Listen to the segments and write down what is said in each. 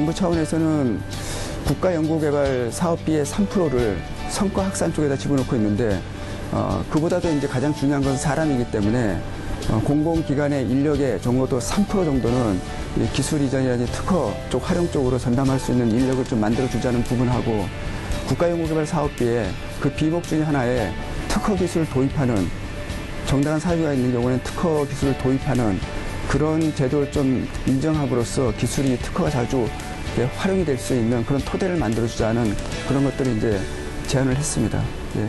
정부 차원에서는 국가연구개발 사업비의 3%를 성과학산 쪽에다 집어넣고 있는데 그보다도 이제 가장 중요한 건 사람이기 때문에 공공기관의 인력의 적어도 3% 정도는 기술 이전이라든지 특허 쪽 활용 쪽으로 전담할 수 있는 인력을 좀 만들어주자는 부분하고 국가연구개발 사업비에 그 비목 중에 하나에 특허 기술을 도입하는 정당한 사유가 있는 경우는 특허 기술을 도입하는 그런 제도를 좀 인정함으로써 기술이 특허가 자주 활용이 될 수 있는 그런 토대를 만들어주자는 그런 것들을 이제 제안을 했습니다. 예.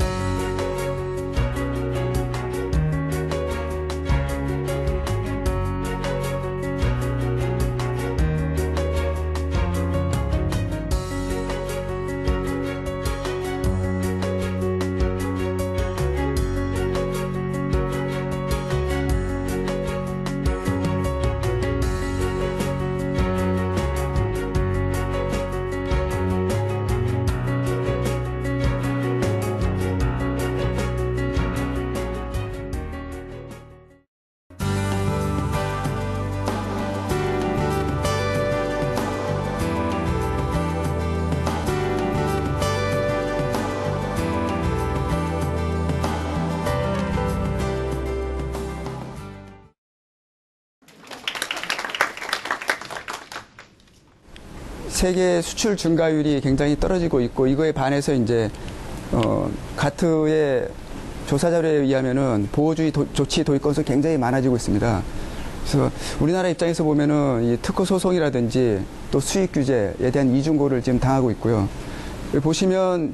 세계 수출 증가율이 굉장히 떨어지고 있고 이거에 반해서 이제 가트의 조사 자료에 의하면은 보호주의 조치 도입 건수 굉장히 많아지고 있습니다. 그래서 우리나라 입장에서 보면은 이 특허 소송이라든지 또 수익 규제에 대한 이중고를 지금 당하고 있고요. 여기 보시면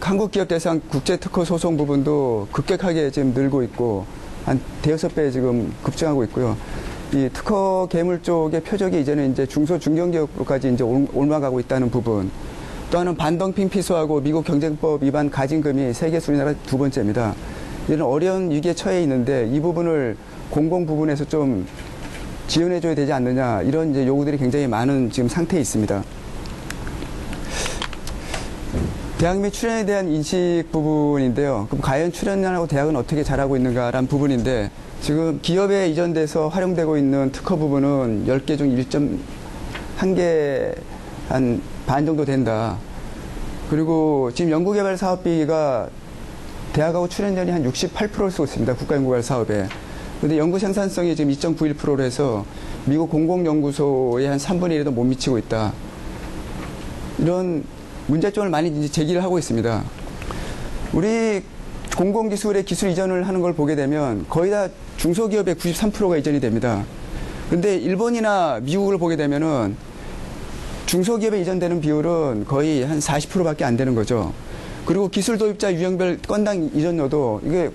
한국 기업 대상 국제 특허 소송 부분도 급격하게 지금 늘고 있고 한 대여섯 배 지금 급증하고 있고요. 이 특허 괴물 쪽의 표적이 이제는 이제 중소 중견기업까지 이제 올라가고 있다는 부분. 또 하나는 반덤핑 피소하고 미국 경쟁법 위반 가징금이 세계에서 우리나라 두 번째입니다. 이런 어려운 위기에 처해 있는데 이 부분을 공공 부분에서 좀 지원해줘야 되지 않느냐 이런 이제 요구들이 굉장히 많은 지금 상태에 있습니다. 대학 및 출연에 대한 인식 부분인데요. 그럼 과연 출연하고 대학은 어떻게 잘하고 있는가라는 부분인데 지금 기업에 이전돼서 활용되고 있는 특허 부분은 10개 중 1.1개 한 반 정도 된다. 그리고 지금 연구개발 사업비가 대학하고 출연연이 한 68%를 쓰고 있습니다. 국가연구개발 사업에. 그런데 연구 생산성이 지금 2.91%로 해서 미국 공공연구소의 한 3분의 1에도 못 미치고 있다. 이런 문제점을 많이 이제 제기를 하고 있습니다. 우리 공공기술의 기술 이전을 하는 걸 보게 되면 거의 다 중소기업의 93%가 이전이 됩니다. 근데 일본이나 미국을 보게 되면은 중소기업에 이전되는 비율은 거의 한 40%밖에 안 되는 거죠. 그리고 기술 도입자 유형별 건당 이전료도 이게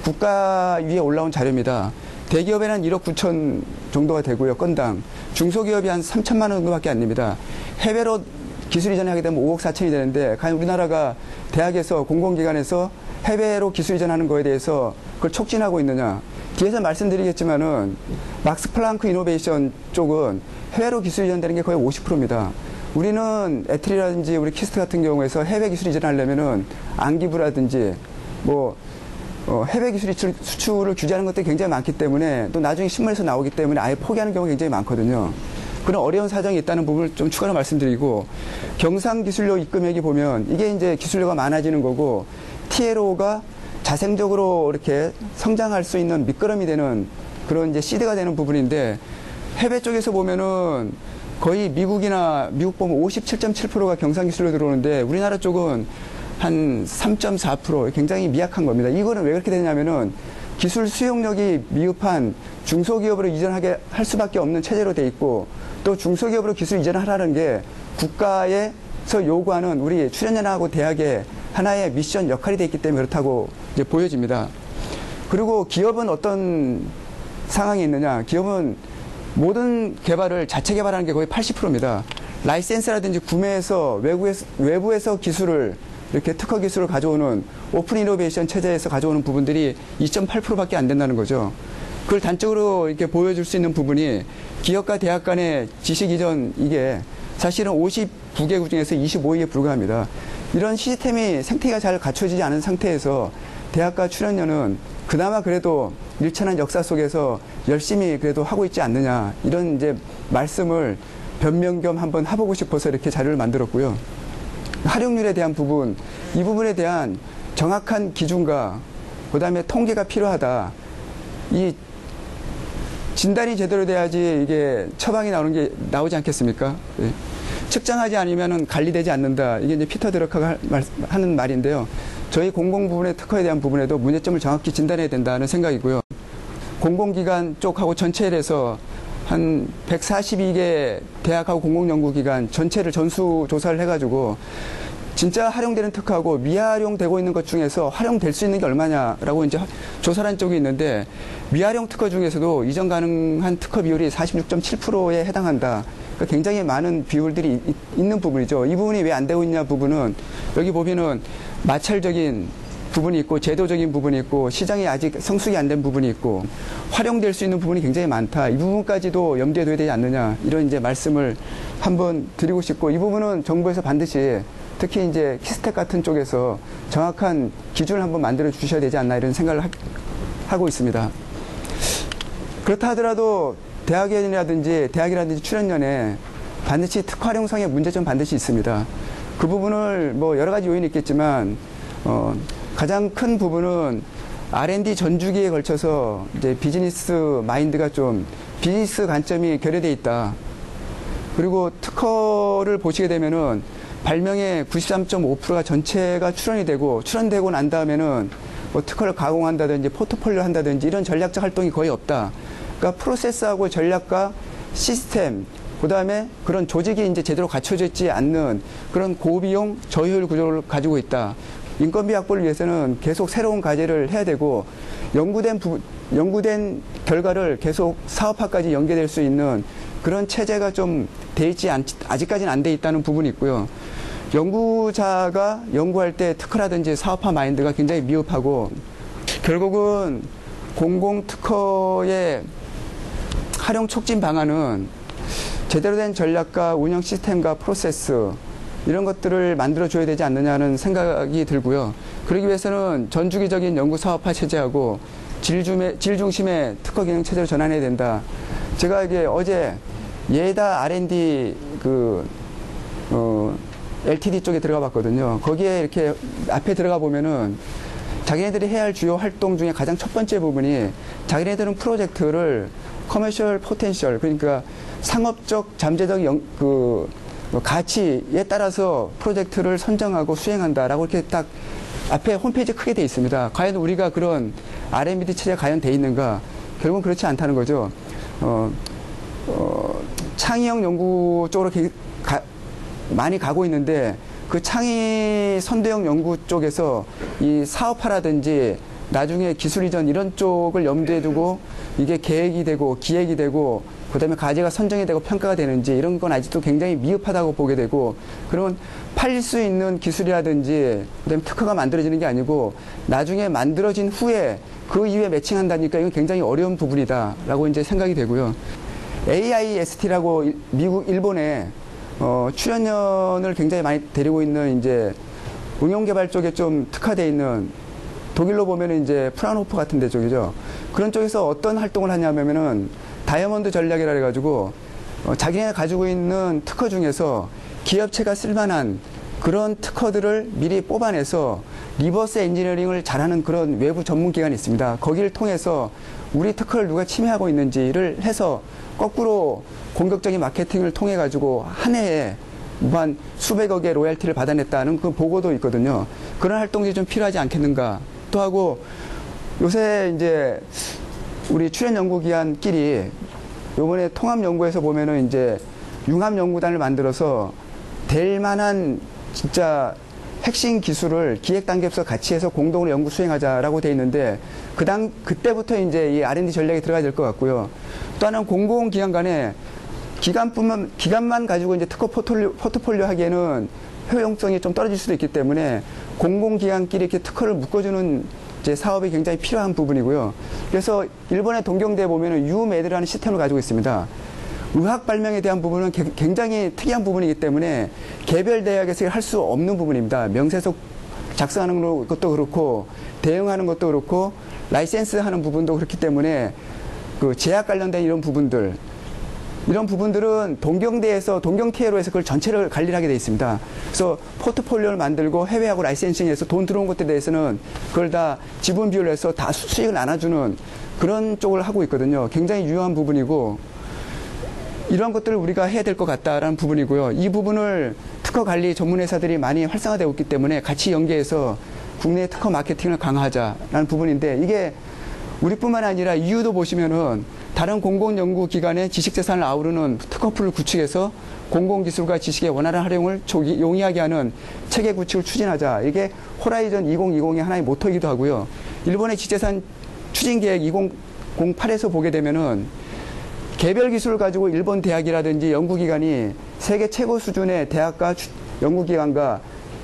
국가 위에 올라온 자료입니다. 대기업에는 한 1억 9천 정도가 되고요, 건당. 중소기업이 한 3천만 원 정도밖에 안 됩니다. 해외로 기술 이전을 하게 되면 5억 4천이 되는데 과연 우리나라가 대학에서 공공기관에서 해외로 기술 이전하는 거에 대해서 그걸 촉진하고 있느냐. 뒤에서 말씀드리겠지만은 막스 플랑크 이노베이션 쪽은 해외로 기술 이전되는 게 거의 50%입니다. 우리는 애틀이라든지 우리 키스트 같은 경우에서 해외 기술 이전하려면은 안기부라든지 뭐 해외 기술 수출을 규제하는 것들이 굉장히 많기 때문에 또 나중에 신문에서 나오기 때문에 아예 포기하는 경우가 굉장히 많거든요. 그런 어려운 사정이 있다는 부분을 좀 추가로 말씀드리고 경상기술료 입금액이 보면 이게 이제 기술료가 많아지는 거고 TLO가 자생적으로 이렇게 성장할 수 있는 미끄럼이 되는 그런 이제 시드가 되는 부분인데 해외 쪽에서 보면은 거의 미국 보면 57.7%가 경상기술로 들어오는데 우리나라 쪽은 한 3.4% 굉장히 미약한 겁니다. 이거는 왜 그렇게 되냐면은 기술 수용력이 미흡한 중소기업으로 이전하게 할 수밖에 없는 체제로 돼 있고 또 중소기업으로 기술 이전을 하라는 게 국가에서 요구하는 우리 출연연하고 대학의 하나의 미션 역할이 돼 있기 때문에 그렇다고 이제 보여집니다. 그리고 기업은 어떤 상황이 있느냐. 기업은 모든 개발을 자체 개발하는 게 거의 80%입니다. 라이센스라든지 구매해서 외부에서 기술을 이렇게 특허 기술을 가져오는 오픈 이노베이션 체제에서 가져오는 부분들이 2.8%밖에 안 된다는 거죠. 그걸 단적으로 이렇게 보여줄 수 있는 부분이 기업과 대학 간의 지식 이전 이게 사실은 59개국 중에서 25위에 불과합니다. 이런 시스템이 생태계가 잘 갖춰지지 않은 상태에서 대학과 출연료는 그나마 그래도 일천한 역사 속에서 열심히 그래도 하고 있지 않느냐 이런 이제 말씀을 변명 겸 한번 해보고 싶어서 이렇게 자료를 만들었고요. 활용률에 대한 부분, 이 부분에 대한 정확한 기준과 그 다음에 통계가 필요하다. 이 진단이 제대로 돼야지 이게 처방이 나오지 않겠습니까? 예. 측정하지 않으면 관리되지 않는다. 이게 이제 피터 드러커가 하는 말인데요. 저희 공공 부분의 특허에 대한 부분에도 문제점을 정확히 진단해야 된다는 생각이고요. 공공기관 쪽하고 전체에 해서 한 142개 대학하고 공공연구기관 전체를 전수조사를 해가지고 진짜 활용되는 특허하고 미활용되고 있는 것 중에서 활용될 수 있는 게 얼마냐라고 이제 조사를 한 쪽이 있는데, 미활용 특허 중에서도 이전 가능한 특허 비율이 46.7%에 해당한다. 그러니까 굉장히 많은 비율들이 있는 부분이죠. 이 부분이 왜 안 되고 있냐 부분은 여기 보면은 마찰적인 부분이 있고 제도적인 부분이 있고 시장이 아직 성숙이 안 된 부분이 있고 활용될 수 있는 부분이 굉장히 많다. 이 부분까지도 염두에 둬야 되지 않느냐, 이런 이제 말씀을 한번 드리고 싶고, 이 부분은 정부에서 반드시 특히 이제 키스텍 같은 쪽에서 정확한 기준을 한번 만들어 주셔야 되지 않나, 이런 생각을 하고 있습니다. 그렇다 하더라도 대학이라든지 출연연에 반드시 특허 활용상의 문제점 반드시 있습니다. 그 부분을 뭐 여러 가지 요인이 있겠지만 가장 큰 부분은 R&D 전주기에 걸쳐서 이제 비즈니스 마인드가 좀 비즈니스 관점이 결여돼 있다. 그리고 특허를 보시게 되면은 발명의 93.5%가 전체가 출원되고 난 다음에는 뭐 특허를 가공한다든지 포트폴리오 한다든지 이런 전략적 활동이 거의 없다. 그러니까 프로세스하고 전략과 시스템, 그 다음에 그런 조직이 이제 제대로 갖춰져 있지 않는 그런 고비용 저효율 구조를 가지고 있다. 인건비 확보를 위해서는 계속 새로운 과제를 해야 되고, 연구된 결과를 계속 사업화까지 연계될 수 있는 그런 체제가 좀 돼 있지 아직까지는 안 돼 있다는 부분이 있고요. 연구자가 연구할 때 특허라든지 사업화 마인드가 굉장히 미흡하고, 결국은 공공특허의 활용 촉진 방안은 제대로 된 전략과 운영 시스템과 프로세스, 이런 것들을 만들어줘야 되지 않느냐는 생각이 들고요. 그러기 위해서는 전주기적인 연구 사업화 체제하고 질 중심의 특허 기능 체제로 전환해야 된다. 제가 이게 어제 예다 R&D LTD 쪽에 들어가 봤거든요. 거기에 이렇게 앞에 들어가 보면은 자기네들이 해야 할 주요 활동 중에 가장 첫 번째 부분이, 자기네들은 프로젝트를 커머셜 포텐셜, 그러니까 상업적 잠재적 가치에 따라서 프로젝트를 선정하고 수행한다라고 이렇게 딱 앞에 홈페이지 크게 돼 있습니다. 과연 우리가 그런 R&D 체제가 과연 돼 있는가? 결국은 그렇지 않다는 거죠. 창의형 연구 쪽으로 많이 가고 있는데, 그 창의 선도형 연구 쪽에서 이 사업화라든지 나중에 기술 이전 이런 쪽을 염두에 두고 이게 계획이 되고 기획이 되고 그다음에 과제가 선정이 되고 평가가 되는지, 이런 건 아직도 굉장히 미흡하다고 보게 되고, 그러면 팔릴 수 있는 기술이라든지 그다음에 특허가 만들어지는 게 아니고 나중에 만들어진 후에 그 이후에 매칭한다니까 이건 굉장히 어려운 부분이다라고 이제 생각이 되고요. AIST라고 일본에 출연연을 굉장히 많이 데리고 있는 이제 응용개발 쪽에 좀 특화되어 있는, 독일로 보면 이제 프라운호프 같은 데 쪽이죠. 그런 쪽에서 어떤 활동을 하냐면은 다이아몬드 전략이라 해가지고 자기네가 가지고 있는 특허 중에서 기업체가 쓸만한 그런 특허들을 미리 뽑아내서 리버스 엔지니어링을 잘하는 그런 외부 전문 기관이 있습니다. 거기를 통해서 우리 특허를 누가 침해하고 있는지를 해서 거꾸로 공격적인 마케팅을 통해 가지고 한 해에 무한 수백억의 로열티를 받아냈다는 그 보고도 있거든요. 그런 활동들이 좀 필요하지 않겠는가. 또 하고 요새 이제 우리 출연연구기관끼리 요번에 통합연구에서 보면은 이제 융합연구단을 만들어서 될 만한 진짜 핵심 기술을 기획 단계부터 같이 해서 공동으로 연구 수행하자라고 돼 있는데, 그때부터 이제 이 R&D 전략이 들어가야 될 것 같고요. 또 하나는 공공기관 간에 기관만 가지고 이제 특허 포트폴리오 하기에는 효용성이 좀 떨어질 수도 있기 때문에 공공기관끼리 이렇게 특허를 묶어주는 이제 사업이 굉장히 필요한 부분이고요. 그래서 일본의 동경대에 보면은 유메드라는 시스템을 가지고 있습니다. 의학 발명에 대한 부분은 굉장히 특이한 부분이기 때문에 개별 대학에서 할 수 없는 부분입니다. 명세서 작성하는 것도 그렇고 대응하는 것도 그렇고 라이센스 하는 부분도 그렇기 때문에 그 제약 관련된 이런 부분들, 이런 부분들은 동경대에서 동경 TLO에서 그걸 전체를 관리를 하게 돼 있습니다. 그래서 포트폴리오를 만들고 해외하고 라이센싱해서 돈 들어온 것들에 대해서는 그걸 다 지분 비율로 해서 다 수익을 나눠주는 그런 쪽을 하고 있거든요. 굉장히 유효한 부분이고 이런 것들을 우리가 해야 될 것 같다라는 부분이고요. 이 부분을 특허 관리 전문 회사들이 많이 활성화되고 있기 때문에 같이 연계해서 국내 특허 마케팅을 강화하자라는 부분인데 이게 우리뿐만 아니라 EU도 보시면은 다른 공공연구기관의 지식재산을 아우르는 특허풀을 구축해서 공공기술과 지식의 원활한 활용을 용이하게 하는 체계 구축을 추진하자. 이게 호라이즌 2020의 하나의 모토이기도 하고요. 일본의 지식재산 추진계획 2008에서 보게 되면은 개별 기술을 가지고 일본 대학이라든지 연구기관이 세계 최고 수준의 대학과 연구기관과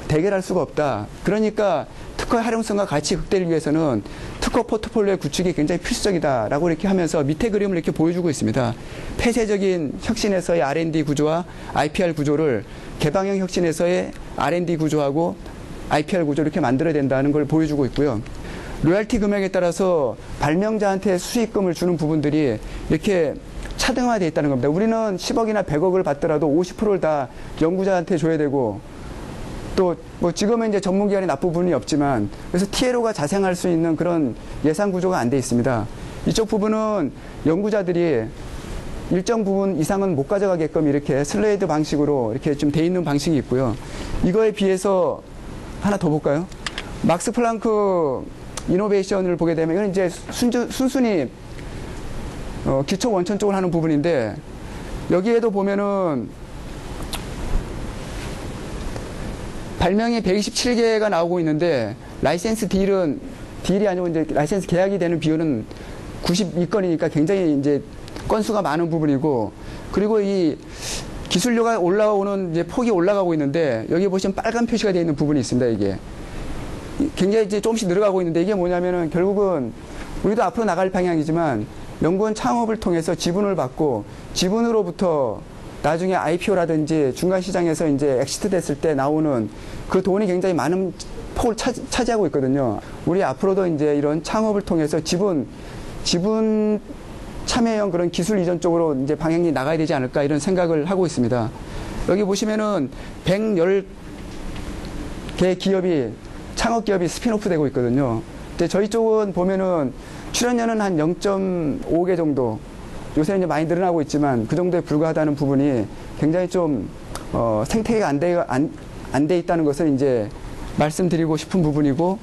대결할 수가 없다. 그러니까 특허의 활용성과 가치 극대를 위해서는 특허 포트폴리오의 구축이 굉장히 필수적이다라고 이렇게 하면서 밑에 그림을 이렇게 보여주고 있습니다. 폐쇄적인 혁신에서의 R&D 구조와 IPR 구조를 개방형 혁신에서의 R&D 구조하고 IPR 구조 이렇게 만들어야 된다는 걸 보여주고 있고요. 로열티 금액에 따라서 발명자한테 수익금을 주는 부분들이 이렇게 차등화되어 있다는 겁니다. 우리는 10억이나 100억을 받더라도 50%를 다 연구자한테 줘야 되고 또 뭐 지금은 이제 전문기관에 납부분이 없지만 그래서 TLO가 자생할 수 있는 그런 예산 구조가 안 돼 있습니다. 이쪽 부분은 연구자들이 일정 부분 이상은 못 가져가게끔 이렇게 슬레이드 방식으로 이렇게 좀 돼 있는 방식이 있고요. 이거에 비해서 하나 더 볼까요? 막스 플랑크 이노베이션을 보게 되면 이건 이제 순순히 기초 원천 쪽을 하는 부분인데 여기에도 보면은 발명이 127개가 나오고 있는데 라이센스 딜이 아니고 이제 라이센스 계약이 되는 비율은 92건이니까 굉장히 이제 건수가 많은 부분이고 그리고 이 기술료가 올라오는 이제 폭이 올라가고 있는데 여기 보시면 빨간 표시가 되어 있는 부분이 있습니다. 이게 굉장히 이제 조금씩 늘어가고 있는데 이게 뭐냐면은 결국은 우리도 앞으로 나갈 방향이지만 연구원 창업을 통해서 지분을 받고 지분으로부터 나중에 IPO라든지 중간 시장에서 이제 엑시트 됐을 때 나오는 그 돈이 굉장히 많은 폭을 차지하고 있거든요. 우리 앞으로도 이제 이런 창업을 통해서 지분 참여형 그런 기술 이전 쪽으로 이제 방향이 나가야 되지 않을까 이런 생각을 하고 있습니다. 여기 보시면은 110개 기업이 창업 기업이 스핀오프 되고 있거든요. 근데 저희 쪽은 보면은 출연료는 한 0.5개 정도 요새는 이제 많이 늘어나고 있지만 그 정도에 불과하다는 부분이 굉장히 좀 생태계가 안 돼 있다는 것을 이제 말씀드리고 싶은 부분이고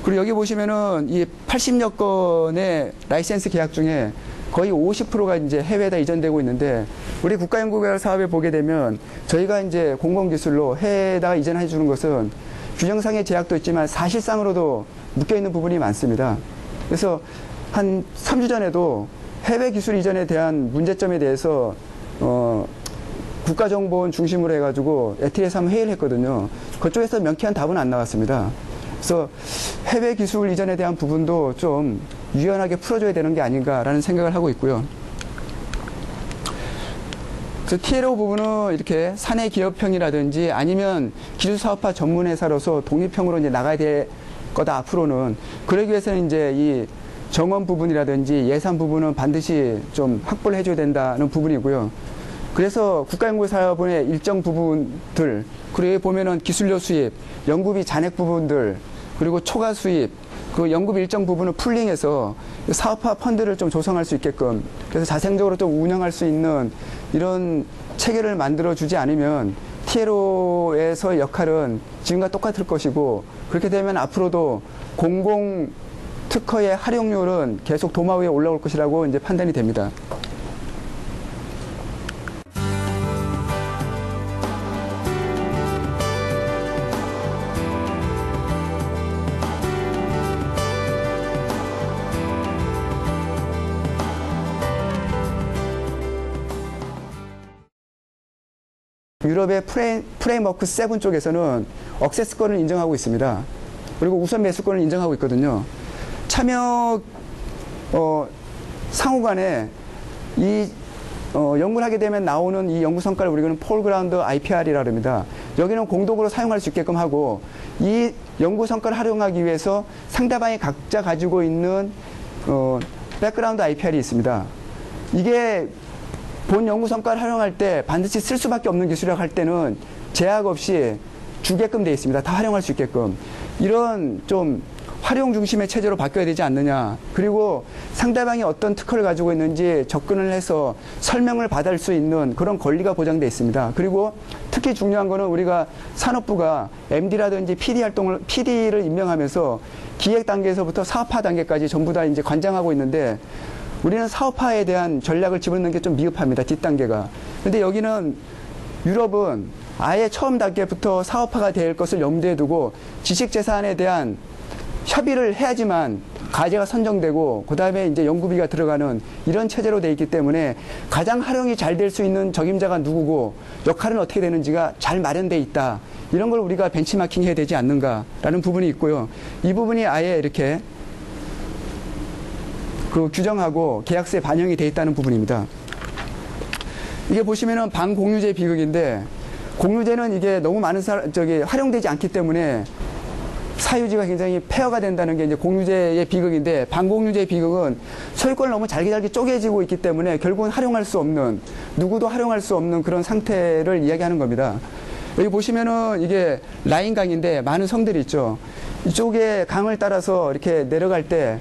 그리고 여기 보시면은 이 80여 건의 라이센스 계약 중에 거의 50%가 이제 해외에다 이전되고 있는데 우리 국가연구개발 사업에 보게 되면 저희가 이제 공공기술로 해외에다가 이전해 주는 것은 규정상의 제약도 있지만 사실상으로도 묶여 있는 부분이 많습니다. 그래서 한 3주 전에도 해외 기술 이전에 대한 문제점에 대해서 국가정보원 중심으로 해가지고 에티에서 한번 회의를 했거든요. 그쪽에서 명쾌한 답은 안 나왔습니다. 그래서 해외 기술 이전에 대한 부분도 좀 유연하게 풀어줘야 되는 게 아닌가라는 생각을 하고 있고요. 그래서 TLO 부분은 이렇게 사내 기업형이라든지 아니면 기술사업화 전문회사로서 독립형으로 이제 나가야 될 거다 앞으로는. 그러기 위해서는 이제 이 정원 부분이라든지 예산 부분은 반드시 좀 확보를 해줘야 된다는 부분이고요. 그래서 국가연구사업원의 일정 부분들, 그리고 보면은 기술료 수입, 연구비 잔액 부분들, 그리고 초과 수입, 그 연구비 일정 부분을 풀링해서 사업화 펀드를 좀 조성할 수 있게끔, 그래서 자생적으로 좀 운영할 수 있는 이런 체계를 만들어주지 않으면 TLO에서의 역할은 지금과 똑같을 것이고, 그렇게 되면 앞으로도 공공 특허의 활용률은 계속 도마 위에 올라올 것이라고 이제 판단이 됩니다. 유럽의 프레임워크 7 쪽에서는 억세스권을 인정하고 있습니다. 그리고 우선 매수권을 인정하고 있거든요. 참여 상호간에 이 연구를 하게 되면 나오는 이 연구 성과를 우리는 폴그라운드 IPR이라고 합니다. 여기는 공동으로 사용할 수 있게끔 하고 이 연구 성과를 활용하기 위해서 상대방이 각자 가지고 있는 백그라운드 IPR이 있습니다. 이게 본 연구 성과를 활용할 때 반드시 쓸 수밖에 없는 기술이라고 할 때는 제약 없이 주게끔 되어 있습니다. 다 활용할 수 있게끔. 이런 좀 활용 중심의 체제로 바뀌어야 되지 않느냐. 그리고 상대방이 어떤 특허를 가지고 있는지 접근을 해서 설명을 받을 수 있는 그런 권리가 보장되어 있습니다. 그리고 특히 중요한 거는 우리가 산업부가 MD라든지 PD를 임명하면서 기획 단계에서부터 사업화 단계까지 전부 다 이제 관장하고 있는데 우리는 사업화에 대한 전략을 집어넣는 게 좀 미흡합니다. 뒷단계가. 근데 여기는 유럽은 아예 처음 단계부터 사업화가 될 것을 염두에 두고 지식재산에 대한 협의를 해야지만 과제가 선정되고 그 다음에 이제 연구비가 들어가는 이런 체제로 돼 있기 때문에 가장 활용이 잘 될 수 있는 적임자가 누구고 역할은 어떻게 되는지가 잘 마련돼 있다. 이런 걸 우리가 벤치마킹 해야 되지 않는가라는 부분이 있고요. 이 부분이 아예 이렇게 그 규정하고 계약서에 반영이 돼 있다는 부분입니다. 이게 보시면은 방공유제 비극인데 공유제는 이게 너무 많은 활용되지 않기 때문에 사유지가 굉장히 폐허가 된다는 게 이제 공유제의 비극인데 반공유제의 비극은 소유권을 너무 잘게 쪼개지고 있기 때문에 결국은 활용할 수 없는 누구도 활용할 수 없는 그런 상태를 이야기하는 겁니다. 여기 보시면은 이게 라인 강인데 많은 성들이 있죠. 이쪽에 강을 따라서 이렇게 내려갈 때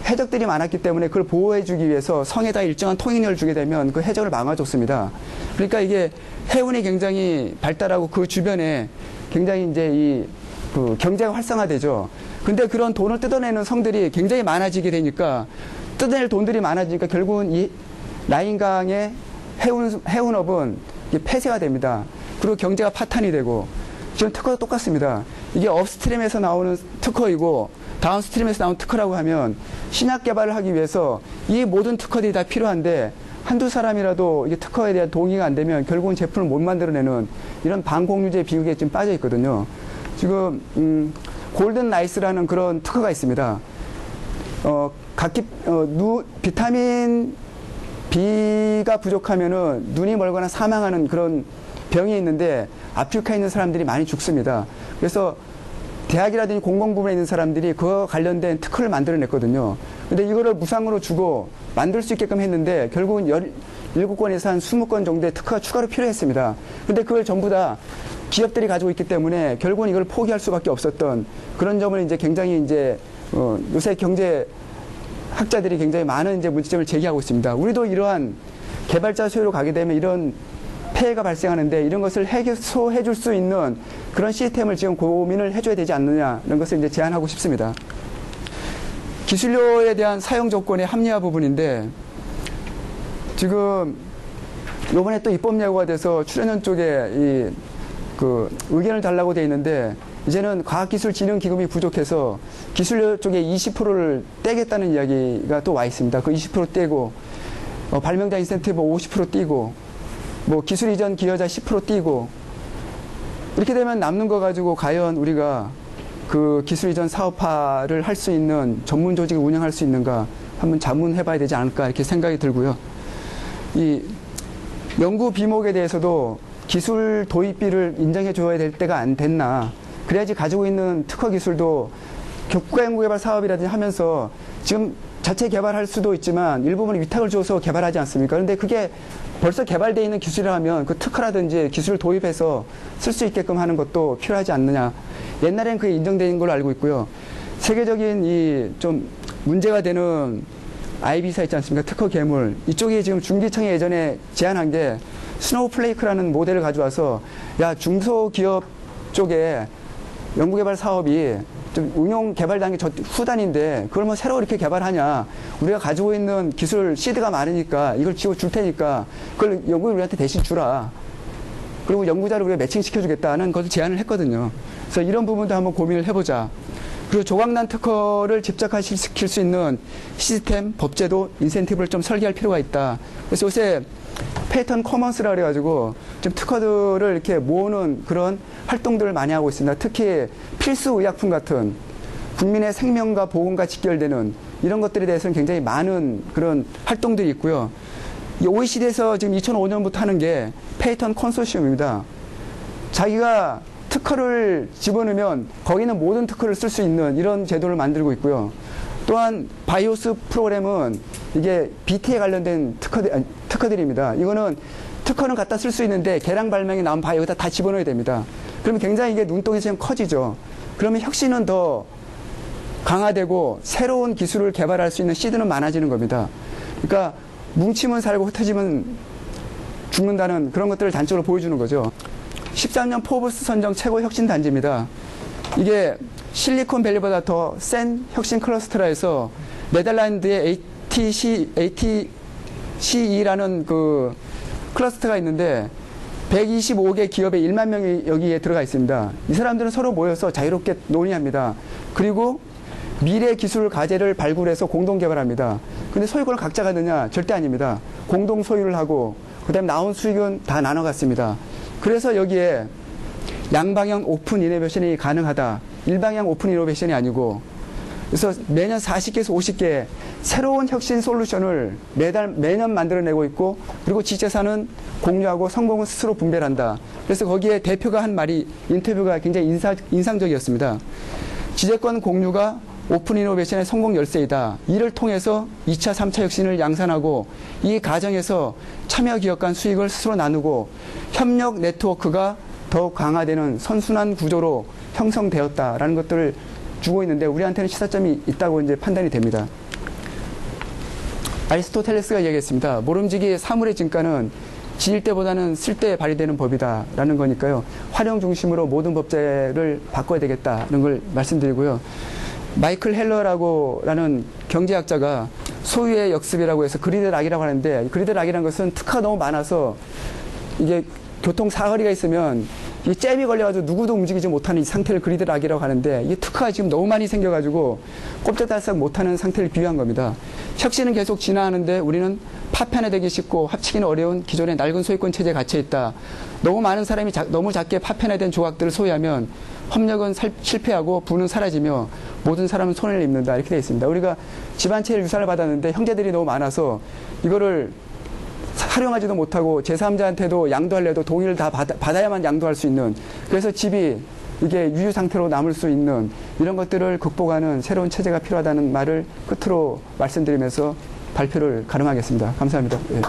해적들이 많았기 때문에 그걸 보호해주기 위해서 성에다 일정한 통행료를 주게 되면 그 해적을 막아줬습니다. 그러니까 이게 해운이 굉장히 발달하고 그 주변에 굉장히 이제 그 경제가 활성화되죠. 근데 그런 돈을 뜯어내는 성들이 굉장히 많아지게 되니까 뜯어낼 돈들이 많아지니까 결국은 이 라인강의 해운업은 폐쇄가 됩니다. 그리고 경제가 파탄이 되고 지금 특허도 똑같습니다. 이게 업스트림에서 나오는 특허이고 다운스트림에서 나온 특허라고 하면 신약 개발을 하기 위해서 이 모든 특허들이 다 필요한데 한두 사람이라도 이게 특허에 대한 동의가 안 되면 결국은 제품을 못 만들어내는 이런 반공유제 비극에 지금 빠져 있거든요. 지금 골든 라이스라는 그런 특허가 있습니다. 비타민 B가 부족하면은 눈이 멀거나 사망하는 그런 병이 있는데 아프리카에 있는 사람들이 많이 죽습니다. 그래서 대학이라든지 공공부문에 있는 사람들이 그와 관련된 특허를 만들어냈거든요. 근데 이거를 무상으로 주고 만들 수 있게끔 했는데 결국은 17건에서 한 20건 정도의 특허가 추가로 필요했습니다. 근데 그걸 전부 다 기업들이 가지고 있기 때문에 결국은 이걸 포기할 수밖에 없었던 그런 점을 이제 굉장히 이제 요새 경제 학자들이 굉장히 많은 이제 문제점을 제기하고 있습니다. 우리도 이러한 개발자 소유로 가게 되면 이런 폐해가 발생하는데 이런 것을 해소해 줄 수 있는 그런 시스템을 지금 고민을 해줘야 되지 않느냐 이런 것을 이제 제안하고 싶습니다. 기술료에 대한 사용 조건의 합리화 부분인데 지금 요번에 또 입법 예고가 돼서 출연연 쪽에 의견을 달라고 돼 있는데 이제는 과학기술진흥기금이 부족해서 기술료 쪽에 20%를 떼겠다는 이야기가 또 와 있습니다. 그 20% 떼고 발명자 인센티브 50% 떼고 기술 이전 기여자 10% 떼고 이렇게 되면 남는 거 가지고 과연 우리가 그 기술 이전 사업화를 할 수 있는 전문 조직을 운영할 수 있는가 한번 자문해 봐야 되지 않을까 이렇게 생각이 들고요. 이 연구 비목에 대해서도 기술 도입비를 인정해 줘야 될 때가 안 됐나. 그래야지 가지고 있는 특허 기술도 국가연구개발 사업이라든지 하면서 지금 자체 개발할 수도 있지만 일부분 위탁을 줘서 개발하지 않습니까? 그런데 그게 벌써 개발되어 있는 기술이라면 그 특허라든지 기술을 도입해서 쓸 수 있게끔 하는 것도 필요하지 않느냐. 옛날엔 그게 인정된 걸로 알고 있고요. 세계적인 이 좀 문제가 되는 IB사 있지 않습니까? 특허 괴물. 이쪽이 지금 중기청이 예전에 제안한 게 스노우플레이크라는 모델을 가져와서 야, 중소기업 쪽에 연구개발 사업이 좀 응용 개발 단계 후단인데 그걸 뭐 새로 이렇게 개발하냐. 우리가 가지고 있는 기술 시드가 많으니까 이걸 줄 테니까 그걸 연구를 우리한테 대신 주라. 그리고 연구자를 우리가 매칭시켜주겠다는 것을 제안을 했거든요. 그래서 이런 부분도 한번 고민을 해보자. 그리고 조각난 특허를 집착시킬 수 있는 시스템, 법제도, 인센티브를 좀 설계할 필요가 있다. 그래서 요새 패턴 커먼스라 그래가지고 좀 특허들을 이렇게 모으는 그런 활동들을 많이 하고 있습니다. 특히 필수 의약품 같은 국민의 생명과 보건과 직결되는 이런 것들에 대해서는 굉장히 많은 그런 활동들이 있고요. 이 OECD에서 지금 2005년부터 하는 게 패턴 컨소시엄입니다. 자기가 특허를 집어넣으면 거기는 모든 특허를 쓸 수 있는 이런 제도를 만들고 특허는 또한 바이오스 프로그램은 이게 BT에 관련된 특허들입니다. 이거는 특허는 갖다 쓸 수 있는데 개량 발명이 나오면 여기다 다 집어넣어야 됩니다. 그러면 굉장히 이게 눈덩이 좀 커지죠. 그러면 혁신은 더 강화되고 새로운 기술을 개발할 수 있는 시드는 많아지는 겁니다. 그러니까 뭉치면 살고 흩어지면 죽는다는 그런 것들을 단적으로 보여주는 거죠. 13년 포브스 선정 최고 혁신 단지입니다. 이게 실리콘밸리보다 더 센 혁신 클러스터라 해서 네덜란드의 ATCE라는 그 클러스터가 있는데 125개 기업의 1만 명이 여기에 들어가 있습니다. 이 사람들은 서로 모여서 자유롭게 논의합니다. 그리고 미래 기술 과제를 발굴해서 공동 개발합니다. 근데 소유권을 각자 갖느냐? 절대 아닙니다. 공동 소유를 하고 그다음에 나온 수익은 다 나눠 갖습니다. 그래서 여기에 양방향 오픈 이노베이션이 가능하다. 일방향 오픈 이노베이션이 아니고 그래서 매년 40개에서 50개 새로운 혁신 솔루션을 매년 만들어내고 있고 그리고 지재산은 공유하고 성공은 스스로 분배한다. 그래서 거기에 대표가 한 말이 인터뷰가 굉장히 인상적이었습니다. 지재권 공유가 오픈 이노베이션의 성공 열쇠이다. 이를 통해서 2차, 3차 혁신을 양산하고 이 과정에서 참여 기업 간 수익을 스스로 나누고 협력 네트워크가 더욱 강화되는 선순환 구조로 형성되었다라는 것들을 주고 있는데 우리한테는 시사점이 있다고 이제 판단이 됩니다. 아리스토텔레스가 얘기했습니다. 모름지기 사물의 진가는 지을 때보다는 쓸 때 발휘되는 법이다라는 거니까요. 활용 중심으로 모든 법제를 바꿔야 되겠다는 걸 말씀드리고요. 마이클 헬러라는 경제학자가 소유의 역습이라고 해서 그리드 락이라고 하는데 그리드 락이라는 것은 특허가 너무 많아서 이게 교통 사거리가 있으면 이 잼이 걸려가지고 누구도 움직이지 못하는 이 상태를 그리드 락이라고 하는데 이 특허가 지금 너무 많이 생겨가지고 꼼짝달싹 못하는 상태를 비유한 겁니다. 혁신은 계속 진화하는데 우리는 파편화되기 쉽고 합치기는 어려운 기존의 낡은 소유권 체제에 갇혀있다. 너무 많은 사람이 너무 작게 파편화된 조각들을 소유하면 협력은 실패하고 부는 사라지며 모든 사람은 손해를 입는다. 이렇게 되어 있습니다. 우리가 집안채를 유산을 받았는데 형제들이 너무 많아서 이거를 활용하지도 못하고 제3자한테도 양도하려도 동의를 다 받아야만 양도할 수 있는 그래서 집이 이게 유유 상태로 남을 수 있는 이런 것들을 극복하는 새로운 체제가 필요하다는 말을 끝으로 말씀드리면서 발표를 가름하겠습니다. 감사합니다. 예.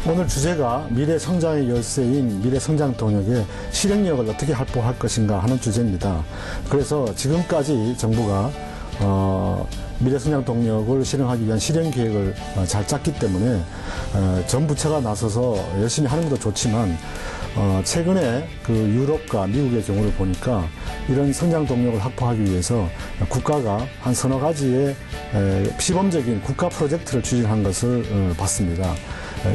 오늘 주제가 미래 성장의 열쇠인 미래 성장 동역의 실행력을 어떻게 확보할 것인가 하는 주제입니다. 그래서 지금까지 정부가 미래 성장 동역을 실행하기 위한 실행 계획을 잘 짰기 때문에 전 부처가 나서서 열심히 하는 것도 좋지만 최근에 그 유럽과 미국의 경우를 보니까 이런 성장 동력을 확보하기 위해서 국가가 한 서너 가지의 시범적인 국가 프로젝트를 추진한 것을 봤습니다.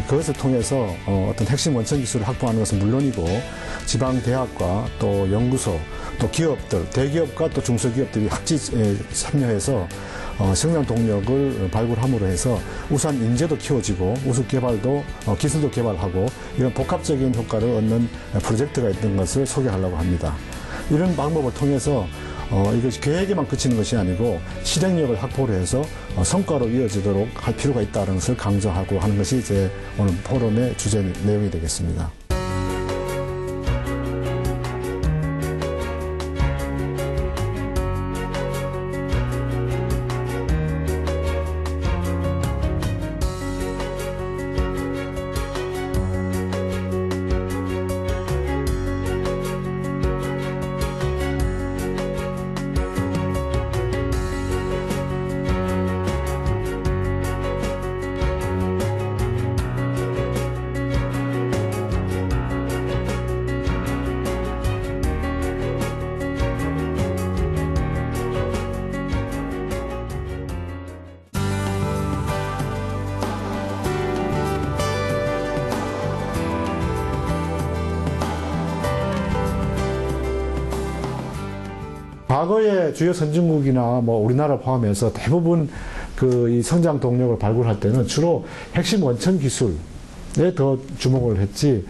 그것을 통해서 어떤 핵심 원천 기술을 확보하는 것은 물론이고 지방 대학과 또 연구소 또 기업들 대기업과 또 중소기업들이 같이 참여해서 성장 동력을 발굴함으로 해서 우선 인재도 키워지고 우수 개발도 기술도 개발하고 이런 복합적인 효과를 얻는 프로젝트가 있던 것을 소개하려고 합니다. 이런 방법을 통해서 이것이 계획에만 그치는 것이 아니고 실행력을 확보를 해서 성과로 이어지도록 할 필요가 있다는 것을 강조하고 하는 것이 이제 오늘 포럼의 주제 내용이 되겠습니다. 과거의 주요 선진국이나 뭐 우리나라 포함해서 대부분 이 성장 동력을 발굴할 때는 주로 핵심 원천 기술 더 주목을 했지,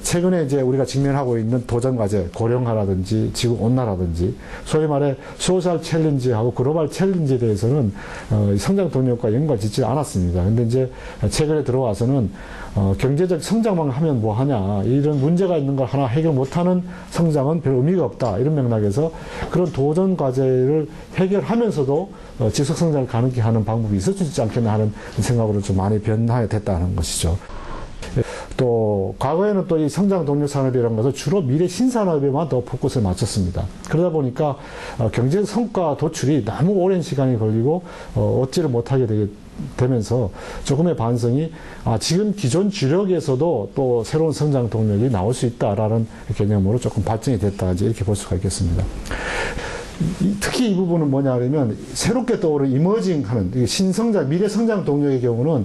최근에 이제 우리가 직면하고 있는 도전 과제, 고령화라든지 지구 온난화라든지 소위 말해 소셜 챌린지하고 글로벌 챌린지에 대해서는 성장 동력과 연관 짓지 않았습니다. 근데 이제 최근에 들어와서는 경제적 성장만 하면 뭐 하냐, 이런 문제가 있는 걸 하나 해결 못하는 성장은 별 의미가 없다, 이런 맥락에서 그런 도전 과제를 해결하면서도 지속 성장을 가능케 하는 방법이 있을 수 있지 않겠나 하는 생각으로 좀 많이 변화가 됐다는 것이죠. 또 과거에는 또 이 성장 동력 산업이라는 것은 주로 미래 신산업에만 더 포커스를 맞췄습니다. 그러다 보니까 경제 성과 도출이 너무 오랜 시간이 걸리고 얻지를 못하게 되면서 조금의 반성이, 지금 기존 주력에서도 또 새로운 성장 동력이 나올 수 있다라는 개념으로 조금 발전이 됐다, 이렇게 볼 수가 있겠습니다. 특히 이 부분은 뭐냐 하면, 새롭게 떠오른 이머징하는 신성장, 미래 성장 동력의 경우는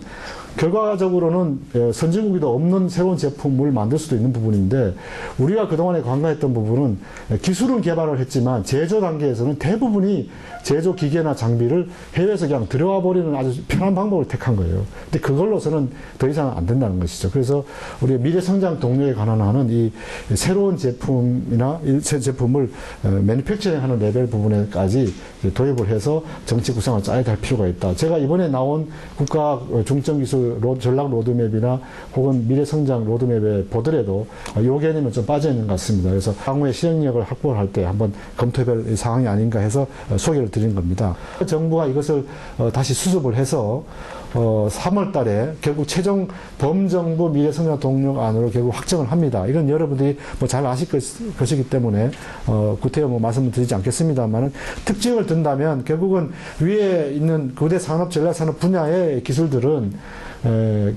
결과적으로는 선진국에도 없는 새로운 제품을 만들 수도 있는 부분인데, 우리가 그동안에 관가했던 부분은 기술은 개발을 했지만 제조 단계에서는 대부분이 제조 기계나 장비를 해외에서 그냥 들여와 버리는 아주 편한 방법을 택한 거예요. 근데 그걸로서는 더 이상 안 된다는 것이죠. 그래서 우리 미래 성장 동력에 관한하는 이 새로운 제품이나 새 제품을 매니팩처링하는 레벨 부분에까지 도입을 해서 정치 구상을 짜야 될 필요가 있다. 제가 이번에 나온 국가 중점 기술 전략 로드맵이나 혹은 미래 성장 로드맵에 보더라도 이 개념은 좀 빠져 있는 것 같습니다. 그래서 향후에 실행력을 확보할 때 한번 검토해볼 상황이 아닌가 해서 소개를 드린 겁니다. 정부가 이것을 다시 수습을 해서 3월 달에 결국 최종 범정부 미래성장 동력안으로 결국 확정을 합니다. 이건 여러분들이 뭐 잘 아실 것이기 때문에 구태여 뭐 말씀을 드리지 않겠습니다만은, 특징을 든다면 결국은 위에 있는 고대 산업, 전략산업 분야의 기술들은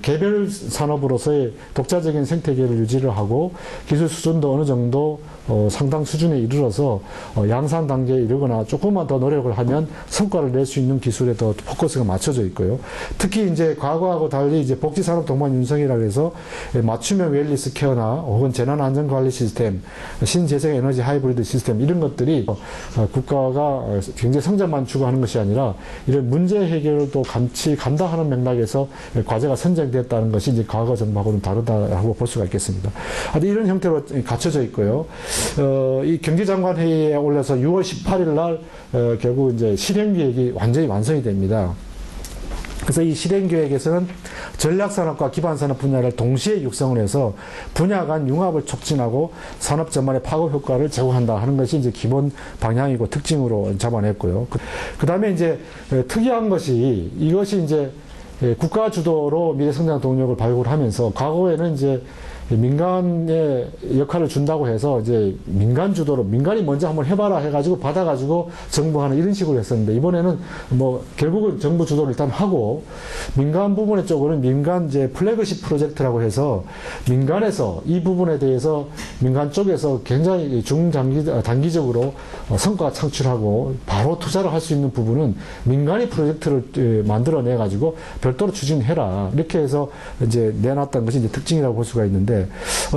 개별 산업으로서의 독자적인 생태계를 유지를 하고 기술 수준도 어느 정도 상당 수준에 이르러서 양산 단계에 이르거나 조금만 더 노력을 하면 성과를 낼 수 있는 기술에 더 포커스가 맞춰져 있고요. 특히 이제 과거하고 달리 이제 복지산업 동반 윤성이라고 해서 맞춤형 웰리스 케어나 혹은 재난안전관리 시스템, 신재생 에너지 하이브리드 시스템, 이런 것들이 국가가 경제 성장만 추구하는 것이 아니라 이런 문제 해결도 같이 간다 하는 맥락에서 과제가 선정됐다는 것이 이제 과거 정부하고는 다르다고 볼 수가 있겠습니다. 이런 형태로 갖춰져 있고요. 이 경제장관 회의에 올라서 6월 18일 날 결국 이제 실행계획이 완전히 완성이 됩니다. 그래서 이 실행계획에서는 전략산업과 기반산업 분야를 동시에 육성을 해서 분야 간 융합을 촉진하고 산업 전반의 파급 효과를 제고한다 하는 것이 이제 기본 방향이고 특징으로 잡아냈고요. 그 다음에 이제 특이한 것이, 이것이 이제 국가 주도로 미래성장 동력을 발굴하면서, 과거에는 이제 민간의 역할을 준다고 해서 이제 민간 주도로, 민간이 먼저 한번 해봐라 해가지고 받아가지고 정부 하는 이런 식으로 했었는데, 이번에는 뭐 결국은 정부 주도를 일단 하고 민간 부분의 쪽으로는 민간 이제 플래그십 프로젝트라고 해서 민간에서 이 부분에 대해서 민간 쪽에서 굉장히 단기적으로 성과 창출하고 바로 투자를 할 수 있는 부분은 민간이 프로젝트를 만들어내가지고 별도로 추진해라, 이렇게 해서 이제 내놨다는 것이 이제 특징이라고 볼 수가 있는데,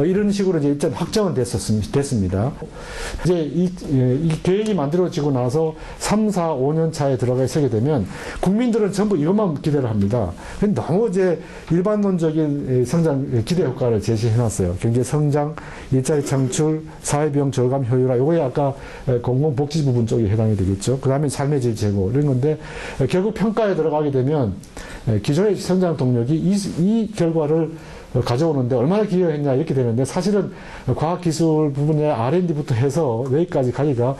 이런 식으로 이제 일단 확정은 됐습니다. 이제 이 계획이 만들어지고 나서 3, 4, 5년 차에 들어가 서게 되면 국민들은 전부 이것만 기대를 합니다. 너무 이제 일반론적인 성장 기대 효과를 제시해놨어요. 경제 성장, 일자리 창출, 사회비용 절감 효율화, 이거에 아까 공공복지 부분 쪽에 해당이 되겠죠. 그 다음에 삶의 질 제고, 이런 건데, 결국 평가에 들어가게 되면 기존의 성장 동력이 이 결과를 가져오는데 얼마나 기여했냐, 이렇게 되는데, 사실은 과학기술 부분의 R&D부터 해서 여기까지 가기가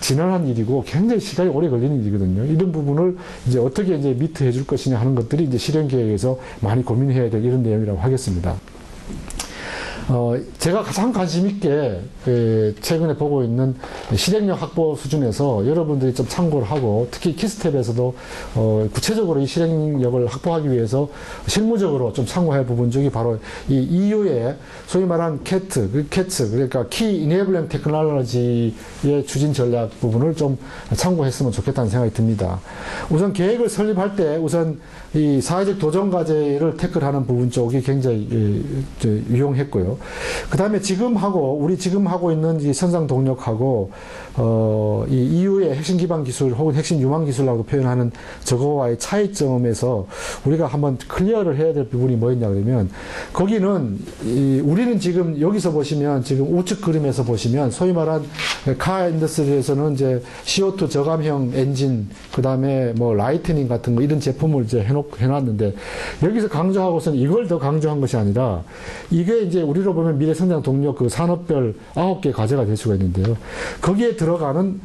지난한 일이고 굉장히 시간이 오래 걸리는 일이거든요. 이런 부분을 이제 어떻게 이제 미트해 줄 것이냐 하는 것들이 이제 실행 계획에서 많이 고민해야 될 이런 내용이라고 하겠습니다. 제가 가장 관심 있게 최근에 보고 있는 실행력 확보 수준에서 여러분들이 좀 참고를 하고, 특히 키스텝에서도 구체적으로 이 실행력을 확보하기 위해서 실무적으로 좀 참고할 부분 중에 바로 이 EU의 소위 말한 CAT, 그러니까 Key Enabling Technology의 추진 전략 부분을 좀 참고했으면 좋겠다는 생각이 듭니다. 우선 계획을 설립할 때 우선 이 사회적 도전 과제를 태클하는 부분 쪽이 굉장히 유용했고요. 그 다음에 우리 지금 하고 있는 이 선상 동력하고, 이 이후의 핵심 기반 기술 혹은 핵심 유망 기술이라고 표현하는 저거와의 차이점에서 우리가 한번 클리어를 해야 될 부분이 뭐였냐 그러면, 거기는, 우리는 지금 여기서 보시면, 지금 우측 그림에서 보시면, 소위 말한 카 인더스트리에서는 이제 CO2 저감형 엔진, 그 다음에 뭐 라이트닝 같은 거 이런 제품을 이제 해놨는데, 여기서 강조하고서는 이걸 더 강조한 것이 아니라, 이게 이제 우리로 보면 미래 성장 동력 그 산업별 9개 과제가 될 수가 있는데요. 거기에 들어가는,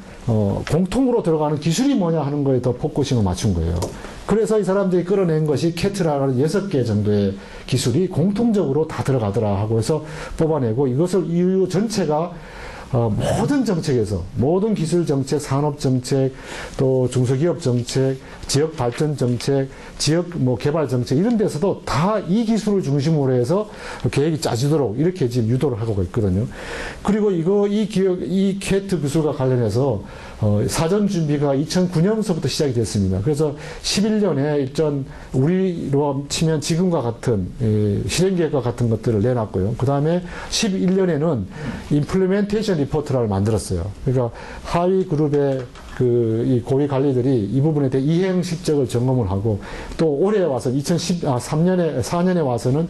공통으로 들어가는 기술이 뭐냐 하는 거에 더 포커싱을 맞춘 거예요. 그래서 이 사람들이 끌어낸 것이 캐트라는 6개 정도의 기술이 공통적으로 다 들어가더라 하고 해서 뽑아내고, 이것을 EU 전체가 모든 정책에서, 모든 기술 정책, 산업 정책, 또 중소기업 정책, 지역 발전 정책, 지역 뭐 개발 정책, 이런 데서도 다 이 기술을 중심으로 해서 계획이 짜지도록 이렇게 지금 유도를 하고 있거든요. 그리고 이 캐트 기술과 관련해서 사전 준비가 2009년서부터 시작이 됐습니다. 그래서 11년에 일단 우리로 치면 지금과 같은 실행 계획과 같은 것들을 내놨고요. 그 다음에 11년에는 임플리멘테이션 리포트를 만들었어요. 그러니까 하위 그룹의 이 고위 관리들이 이 부분에 대해 이행 실적을 점검을 하고, 또 올해 와서 4년에 와서는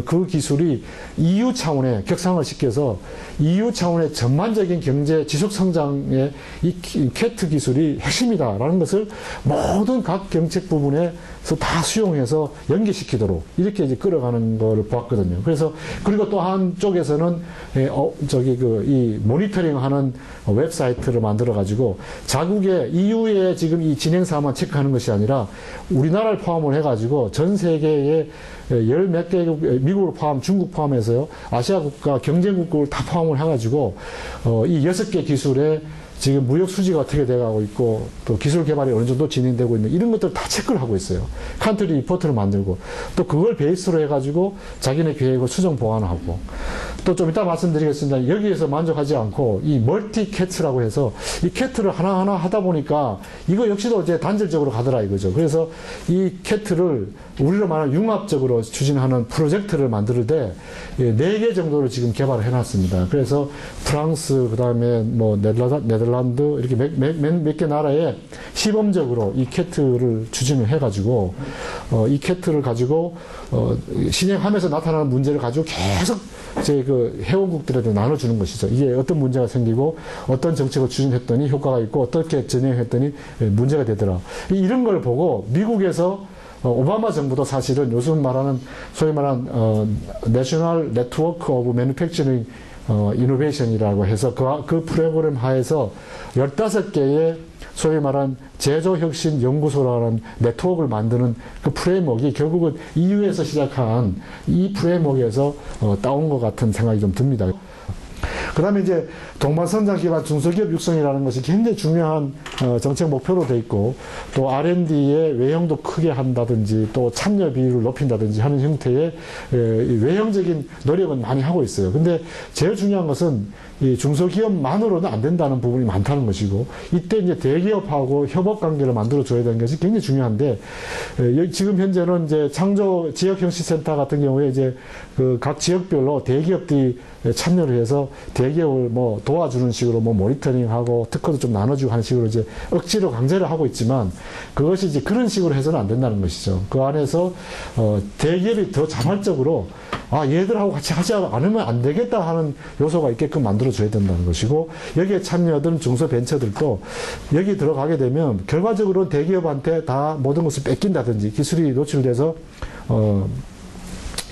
그 기술이 EU 차원에 격상을 시켜서 EU 차원의 전반적인 경제 지속 성장의 이 캐트 기술이 핵심이다라는 것을 모든 각 정책 부분에서 다 수용해서 연계시키도록 이렇게 이제 끌어가는 거를 보았거든요. 그래서 그리고 또 한쪽에서는 이 모니터링하는 웹사이트를 만들어 가지고 자국의 EU의 지금 이 진행 사항만 체크하는 것이 아니라 우리나라를 포함을 해가지고 전 세계의 10몇 개국, 미국을 포함, 중국 포함해서요, 아시아 국가, 경쟁국을 다 포함을 해가지고, 이 6개 기술에 지금 무역 수지가 어떻게 돼가고 있고, 또 기술 개발이 어느 정도 진행되고 있는 이런 것들 다 체크를 하고 있어요. 컨트리 리포트를 만들고, 또 그걸 베이스로 해가지고 자기네 계획을 수정 보완하고, 또 좀 이따 말씀드리겠습니다. 여기에서 만족하지 않고 이 멀티 캐트라고 해서 이 캐트를 하나하나 하다 보니까 이거 역시도 이제 단절적으로 가더라 이거죠. 그래서 이 캐트를 우리로 말하는 융합적으로 추진하는 프로젝트를 만들 때 4개 정도를 지금 개발을 해놨습니다. 그래서 프랑스, 그 다음에 뭐 네덜란드 이렇게 몇 개 나라에 시범적으로 이 캐트를 추진을 해가지고 이 캐트를 가지고 실행하면서 나타나는 문제를 가지고 계속 그 회원국들한테 나눠주는 것이죠. 이게 어떤 문제가 생기고 어떤 정책을 추진했더니 효과가 있고 어떻게 진행했더니 문제가 되더라. 이런 걸 보고 미국에서 오바마 정부도 사실은 요즘 말하는 소위 말하는 내셔널 네트워크 오브 매뉴팩처링 이노베이션이라고 해서 그 프로그램 하에서 15개의 소위 말한 제조혁신 연구소라는 네트워크를 만드는 그 프레임워크가 결국은 EU에서 시작한 이 프레임워크에서 따온 것 같은 생각이 좀 듭니다. 그 다음에 이제 동반성장 기반 중소기업 육성이라는 것이 굉장히 중요한 정책 목표로 돼 있고, 또 R&D의 외형도 크게 한다든지 또 참여 비율을 높인다든지 하는 형태의 외형적인 노력은 많이 하고 있어요. 근데 제일 중요한 것은 이 중소기업만으로는 안 된다는 부분이 많다는 것이고, 이때 이제 대기업하고 협업 관계를 만들어 줘야 되는 것이 굉장히 중요한데, 지금 현재는 이제 창조 지역형식센터 같은 경우에 이제 그 각 지역별로 대기업들이 참여를 해서 대기업을 뭐 도와주는 식으로 뭐 모니터링하고 특허도 좀 나눠주고 하는 식으로 이제 억지로 강제를 하고 있지만, 그것이 이제 그런 식으로 해서는 안 된다는 것이죠. 그 안에서 대기업이 더 자발적으로 얘들하고 같이 하지 않으면 안 되겠다 하는 요소가 있게끔 만들어줘야 된다는 것이고, 여기에 참여하던 중소벤처들도 여기 들어가게 되면 결과적으로 대기업한테 다 모든 것을 뺏긴다든지 기술이 노출돼서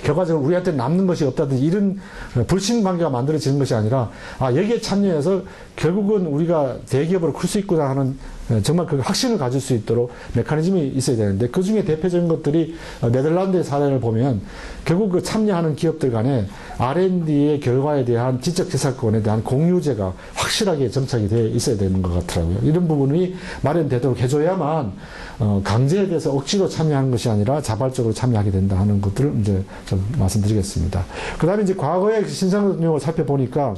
결과적으로 우리한테 남는 것이 없다든지 이런 불신관계가 만들어지는 것이 아니라, 여기에 참여해서 결국은 우리가 대기업으로 클 수 있구나 하는 정말 그 확신을 가질 수 있도록 메커니즘이 있어야 되는데, 그 중에 대표적인 것들이 네덜란드의 사례를 보면 결국 그 참여하는 기업들 간에 R&D의 결과에 대한 지적재산권에 대한 공유제가 확실하게 정착이 되어 있어야 되는 것 같더라고요. 이런 부분이 마련되도록 해줘야만 강제에 대해서 억지로 참여하는 것이 아니라 자발적으로 참여하게 된다 하는 것들을 이제 좀 말씀드리겠습니다. 그 다음에 이제 과거의 신상능력을 살펴보니까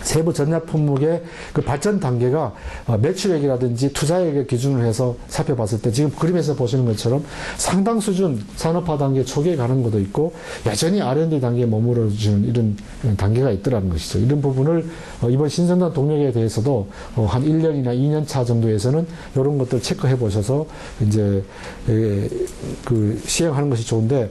세부 전략 품목의 그 발전 단계가 매출액이라든지 투자액을 기준으로 해서 살펴봤을 때 지금 그림에서 보시는 것처럼 상당 수준 산업화 단계 초기에 가는 것도 있고 여전히 R&D 단계에 머무르는 이런 단계가 있더라는 것이죠. 이런 부분을 이번 신생산 동력에 대해서도 한 1년이나 2년 차 정도에서는 이런 것들 체크해 보셔서 이제 그 시행하는 것이 좋은데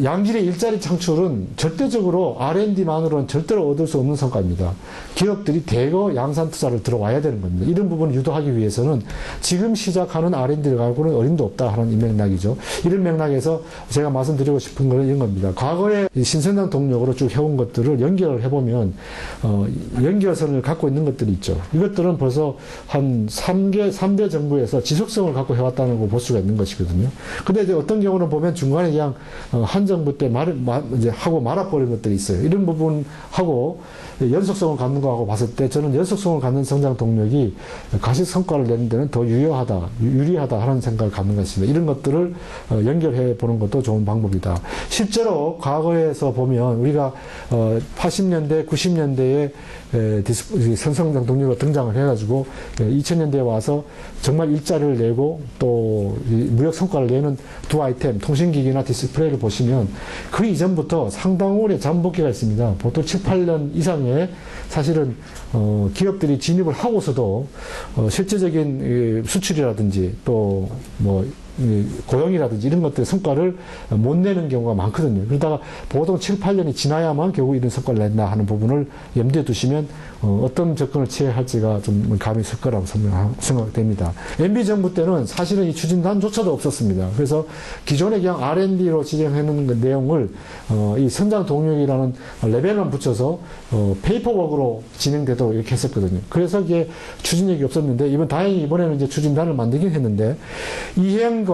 양질의 일자리 창출은 절대적으로 R&D만으로는 절대로 얻을 수 없는 성과입니다. 기업들이 대거 양산 투자를 들어와야 되는 겁니다. 이런 부분을 유도하기 위해서는 지금 시작하는 R&D를 가지고는 어림도 없다 하는 이 맥락이죠. 이런 맥락에서 제가 말씀드리고 싶은 건 이런 겁니다. 과거에 신생산 동력으로 쭉 해온 것들을 연결을 해보면 연결선을 갖고 있는 것들이 있죠. 이것들은 벌써 한 3대 정부에서 지속성을 갖고 해왔다는 거 볼 수가 있는 것이거든요. 근데 이제 어떤 경우는 보면 중간에 그냥 한 정부 때 이제 하고 말아버린 것들이 있어요. 이런 부분하고 연속성을 갖는 거하고 봤을 때 저는 연속성을 갖는 성장 동력이 가시 성과를 내는 데는 더 유리하다 하는 생각을 갖는 것입니다. 이런 것들을 연결해 보는 것도 좋은 방법이다. 실제로 과거에서 보면 우리가 80년대, 90년대에 성장 동력으로 등장을 해가지고 2000년대에 와서 정말 일자리를 내고 또 무역 성과를 내는 두 아이템, 통신기기나 디스플레이를 보시면 그 이전부터 상당 오래 잠복기가 있습니다. 보통 7, 8년 이상의 사실은 기업들이 진입을 하고서도 실제적인 수출이라든지 또 뭐 고용이라든지 이런 것들의 성과를 못 내는 경우가 많거든요. 그러다가 보통 7, 8년이 지나야만 결국 이런 성과를 낸다 하는 부분을 염두에 두시면 어떤 접근을 취할지가 좀 감이 쓸 거라고 생각됩니다. MB 정부 때는 사실은 이 추진단조차도 없었습니다. 그래서 기존에 그냥 R&D로 진행하는 그 내용을 이 성장 동력이라는 레벨만 붙여서 페이퍼워크로 진행되도록 이렇게 했었거든요. 그래서 이게 추진력이 없었는데 다행히 이번에는 이제 추진단을 만들긴 했는데 이행과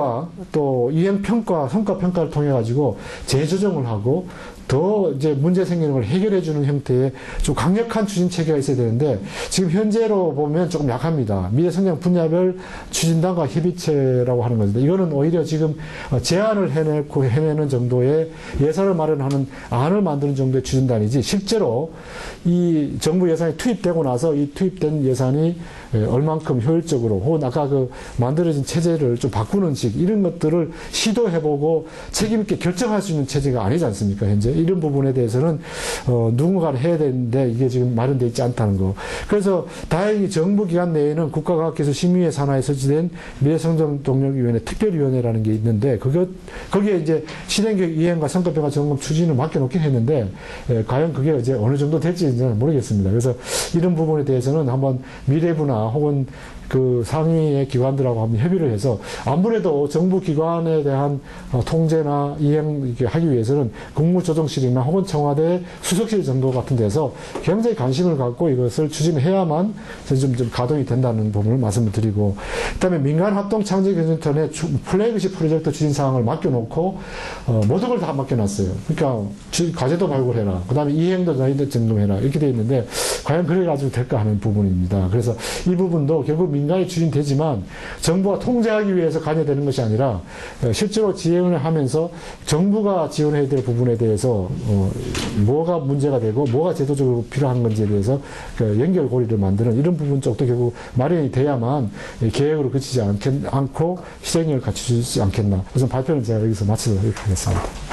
또 이행평가, 성과평가를 통해 가지고 재조정을 하고 더 이제 문제 생기는 걸 해결해 주는 형태의 좀 강력한 추진 체계가 있어야 되는데 지금 현재로 보면 조금 약합니다. 미래성장 분야별 추진단과 협의체라고 하는 건데 이거는 오히려 지금 제안을 해내는 정도의 예산을 마련하는 안을 만드는 정도의 추진단이지 실제로 이 정부 예산이 투입되고 나서 이 투입된 예산이 얼만큼 효율적으로 혹은 아까 그 만들어진 체제를 좀 바꾸는 식 이런 것들을 시도해보고 책임있게 결정할 수 있는 체제가 아니지 않습니까 현재 이런 부분에 대해서는 누군가를 해야 되는데 이게 지금 마련되어 있지 않다는 거. 그래서 다행히 정부 기관 내에는 국가과학기술심의회 산하에 설치된 미래성장동력위원회 특별위원회라는 게 있는데 거기에 이제 실행계획 이행과 성과평가 점검 추진을 맡겨놓긴 했는데 과연 그게 이제 어느 정도 될지는 모르겠습니다. 그래서 이런 부분에 대해서는 한번 미래부나 혹은 그 상위의 기관들하고 한번 협의를 해서 아무래도 정부 기관에 대한 통제나 이행 하기 위해서는 국무조정실이나 혹은 청와대 수석실 정도 같은 데서 굉장히 관심을 갖고 이것을 추진해야만 좀 가동이 된다는 부분을 말씀을 드리고 그다음에 민간합동창작개발센터에 플래그십 프로젝트 추진 사항을 맡겨놓고 모든 걸 다 맡겨놨어요. 그러니까 과제도 발굴해라. 그다음에 이행도 너희들 점검해라. 이렇게 돼 있는데 과연 그래가지고 될까 하는 부분입니다. 그래서 이 부분도 결국 민간이 추진되지만 정부가 통제하기 위해서 관여되는 것이 아니라 실제로 지원을 하면서 정부가 지원해야 될 부분에 대해서 뭐가 문제가 되고 뭐가 제도적으로 필요한 건지에 대해서 연결고리를 만드는 이런 부분 쪽도 결국 마련이 돼야만 계획으로 그치지 않고 실행력을 갖추지 않겠나. 우선 발표는 제가 여기서 마치도록 하겠습니다.